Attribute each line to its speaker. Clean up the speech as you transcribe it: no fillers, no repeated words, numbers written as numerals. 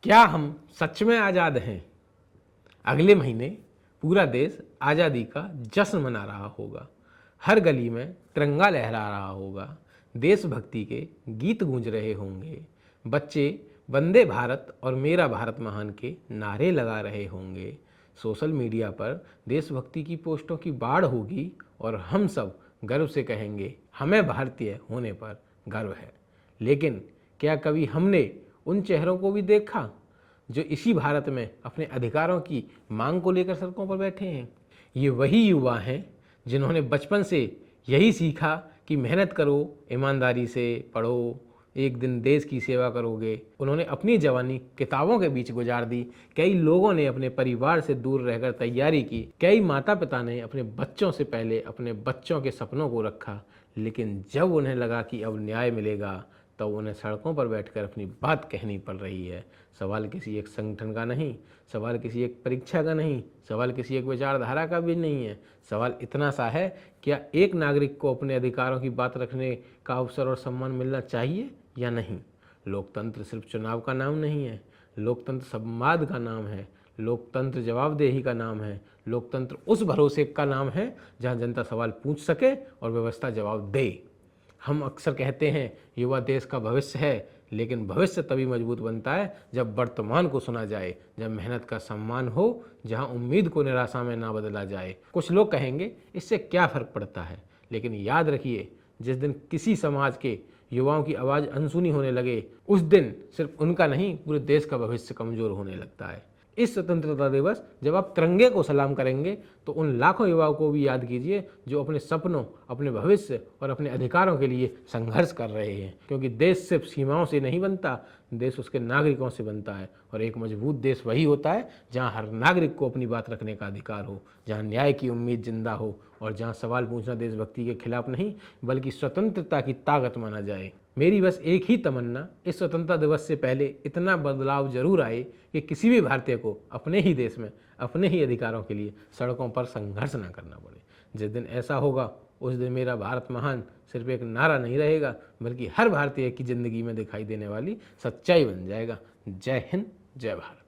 Speaker 1: क्या हम सच में आज़ाद हैं? अगले महीने पूरा देश आज़ादी का जश्न मना रहा होगा। हर गली में तिरंगा लहरा रहा होगा। देशभक्ति के गीत गूंज रहे होंगे। बच्चे वंदे भारत और मेरा भारत महान के नारे लगा रहे होंगे। सोशल मीडिया पर देशभक्ति की पोस्टों की बाढ़ होगी और हम सब गर्व से कहेंगे, हमें भारतीय होने पर गर्व है। लेकिन क्या कभी हमने उन चेहरों को भी देखा जो इसी भारत में अपने अधिकारों की मांग को लेकर सड़कों पर बैठे हैं? ये वही युवा हैं जिन्होंने बचपन से यही सीखा कि मेहनत करो, ईमानदारी से पढ़ो, एक दिन देश की सेवा करोगे। उन्होंने अपनी जवानी किताबों के बीच गुजार दी। कई लोगों ने अपने परिवार से दूर रहकर तैयारी की। कई माता पिता ने अपने बच्चों से पहले अपने बच्चों के सपनों को रखा। लेकिन जब उन्हें लगा कि अब न्याय मिलेगा, तो उन्हें सड़कों पर बैठकर अपनी बात कहनी पड़ रही है। सवाल किसी एक संगठन का नहीं, सवाल किसी एक परीक्षा का नहीं, सवाल किसी एक विचारधारा का भी नहीं है। सवाल इतना सा है, क्या एक नागरिक को अपने अधिकारों की बात रखने का अवसर और सम्मान मिलना चाहिए या नहीं? लोकतंत्र सिर्फ चुनाव का नाम नहीं है। लोकतंत्र संवाद का नाम है। लोकतंत्र जवाबदेही का नाम है। लोकतंत्र उस भरोसे का नाम है जहां जनता सवाल पूछ सके और व्यवस्था जवाब दे। हम अक्सर कहते हैं युवा देश का भविष्य है, लेकिन भविष्य तभी मजबूत बनता है जब वर्तमान को सुना जाए, जब मेहनत का सम्मान हो, जहां उम्मीद को निराशा में ना बदला जाए। कुछ लोग कहेंगे इससे क्या फ़र्क पड़ता है, लेकिन याद रखिए, जिस दिन किसी समाज के युवाओं की आवाज़ अनसुनी होने लगे, उस दिन सिर्फ उनका नहीं, पूरे देश का भविष्य कमज़ोर होने लगता है। इस स्वतंत्रता दिवस जब आप तिरंगे को सलाम करेंगे, तो उन लाखों युवाओं को भी याद कीजिए जो अपने सपनों, अपने भविष्य और अपने अधिकारों के लिए संघर्ष कर रहे हैं। क्योंकि देश सिर्फ सीमाओं से नहीं बनता, देश उसके नागरिकों से बनता है। और एक मजबूत देश वही होता है जहां हर नागरिक को अपनी बात रखने का अधिकार हो, जहां न्याय की उम्मीद जिंदा हो और जहां सवाल पूछना देशभक्ति के खिलाफ नहीं, बल्कि स्वतंत्रता की ताकत माना जाए। मेरी बस एक ही तमन्ना, इस स्वतंत्रता दिवस से पहले इतना बदलाव जरूर आए कि किसी भी भारतीय को अपने ही देश में अपने ही अधिकारों के लिए सड़कों पर संघर्ष ना करना पड़े। जिस दिन ऐसा होगा, उस दिन मेरा भारत महान सिर्फ एक नारा नहीं रहेगा, बल्कि हर भारतीय की जिंदगी में दिखाई देने वाली सच्चाई बन जाएगा। जय हिंद, जय भारत।